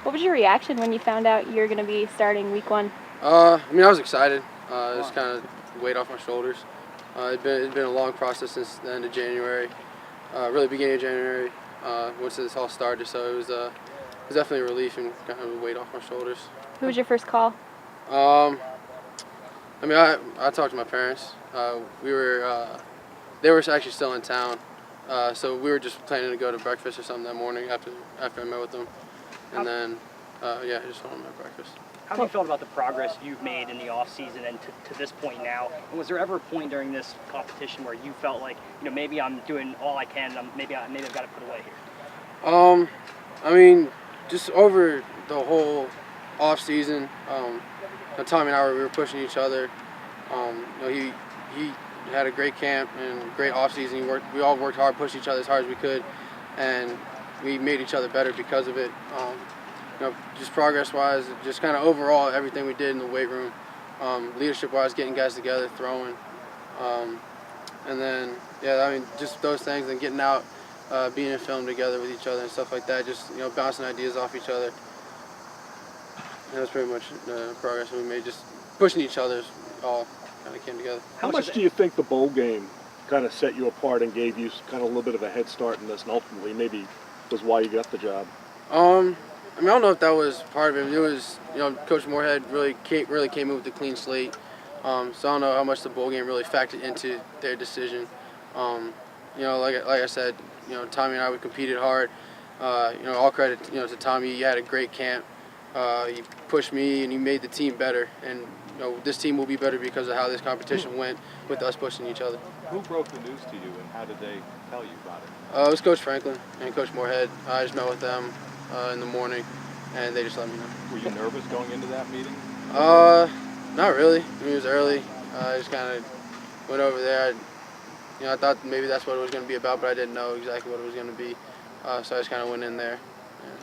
What was your reaction when you found out you were going to be starting week 1? I was excited. It was kind of weight off my shoulders. It'd been a long process since the end of January, really beginning of January, once this all started. So it was definitely a relief and kind of a weight off my shoulders. Who was your first call? I talked to my parents. They were actually still in town, so we were just planning to go to breakfast or something that morning after I met with them, and then I just went on my breakfast. How have you felt about the progress you've made in the offseason and to this point now? And was there ever a point during this competition where you felt like, maybe I'm doing all I can, and maybe I've got to put away here? Just over the whole offseason, Tommy and I we were pushing each other. He had a great camp and great offseason. We all worked hard, pushed each other as hard as we could, and we made each other better because of it. Just progress-wise, just kind of overall everything we did in the weight room, leadership-wise, getting guys together, throwing, and then just those things and getting out, being in film together with each other and stuff like that. Just bouncing ideas off each other. That was pretty much the progress we made. Just pushing each other all kind of came together. How much do you think the bowl game kind of set you apart and gave you kind of a little bit of a head start in this, and ultimately maybe was why you got the job? I don't know if that was part of it. It was, Coach Moorhead really came in with a clean slate. So I don't know how much the bowl game really factored into their decision. Like I said, Tommy and I, we competed hard. All credit, to Tommy. He had a great camp. He pushed me and he made the team better. And this team will be better because of how this competition went with us pushing each other. Who broke the news to you, and how did they tell you about It it? was Coach Franklin and Coach Moorhead. I just met with them in the morning, and they just let me know. Were you nervous going into that meeting? Not really. It was early. I just kind of went over there. I thought maybe that's what it was going to be about, but I didn't know exactly what it was going to be. So I just kind of went in there. And,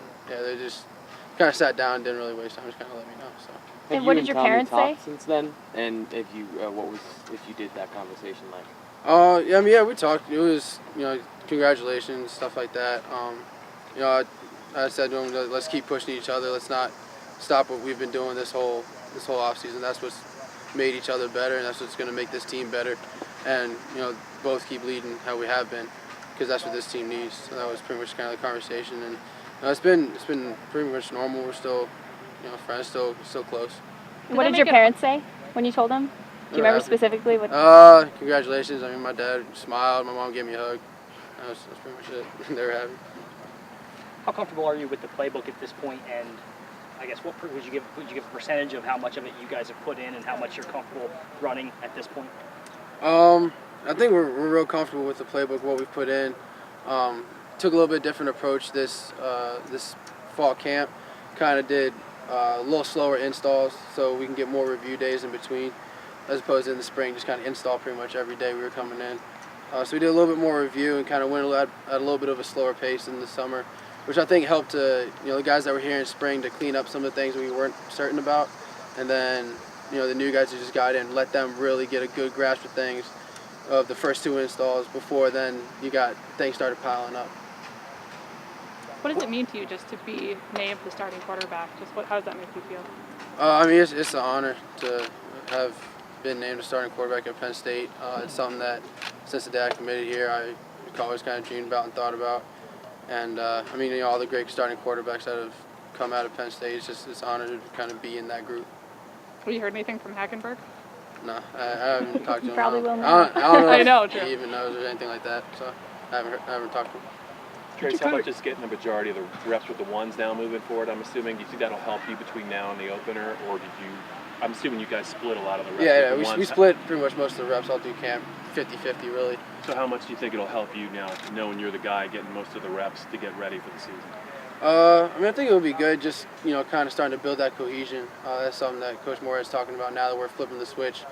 they just kind of sat down, didn't really waste time, just kind of let me know. So. And what did your parents say since then? And if you did that conversation like? We talked. It was congratulations, stuff like that. I said to them, let's keep pushing each other. Let's not stop what we've been doing this whole off season. That's what's made each other better, and that's what's going to make this team better. And both keep leading how we have been, because that's what this team needs. So that was pretty much kind of the conversation, and it's been pretty much normal. We're still friends, still close. What did your parents say when you told them? Do you remember specifically what? Congratulations. My dad smiled. My mom gave me a hug. That's pretty much it. They were happy. How comfortable are you with the playbook at this point? And I guess what would you give a percentage of how much of it you guys have put in and how much you're comfortable running at this point? I think we're real comfortable with the playbook, what we've put in. Took a little bit different approach this fall camp. Kind of did a little slower installs so we can get more review days in between, as opposed to in the spring, just kind of install pretty much every day we were coming in. So we did a little bit more review and kind of went at a little bit of a slower pace in the summer, which I think helped the guys that were here in spring to clean up some of the things we weren't certain about. And then, the new guys who just got in, let them really get a good grasp of things of the first 2 installs before then things started piling up. What does it mean to you just to be named the starting quarterback? How does that make you feel? It's an honor to have been named the starting quarterback at Penn State. It's something that since the day I committed here, I always kind of dreamed about and thought about. And all the great starting quarterbacks that have come out of Penn State, it's an honor to kind of be in that group. Have you heard anything from Hackenberg? No, I haven't talked to him. Probably will now. I don't know I if know, true. he even knows or anything like that, so I haven't talked to him. Trace, how about just getting the majority of the reps with the ones now moving forward? I'm assuming, do you think that'll help you between now and the opener, or I'm assuming you guys split a lot of the reps with the ones? We split pretty much most of the reps all through camp, 50-50 really. So how much do you think it'll help you now, knowing you're the guy getting most of the reps to get ready for the season? I think it'll be good, just, kind of starting to build that cohesion. That's something that Coach Moore is talking about now that we're flipping the switch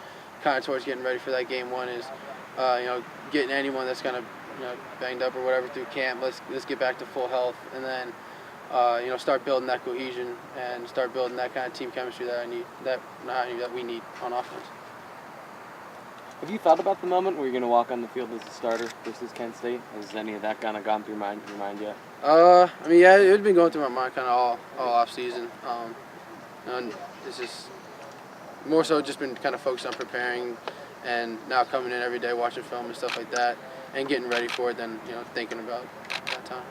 kind of towards getting ready for that game 1 is, getting anyone that's kind of, banged up or whatever through camp, let's get back to full health, and then, start building that cohesion and start building that kind of team chemistry that we need on offense. Have you thought about the moment where you're going to walk on the field as a starter versus Kent State? Has any of that kind of gone through your mind yet? I mean, yeah, it had been going through my mind kind of all off season. And it's just more so just been kind of focused on preparing, and now coming in every day, watching film and stuff like that, and getting ready for it than thinking about that time.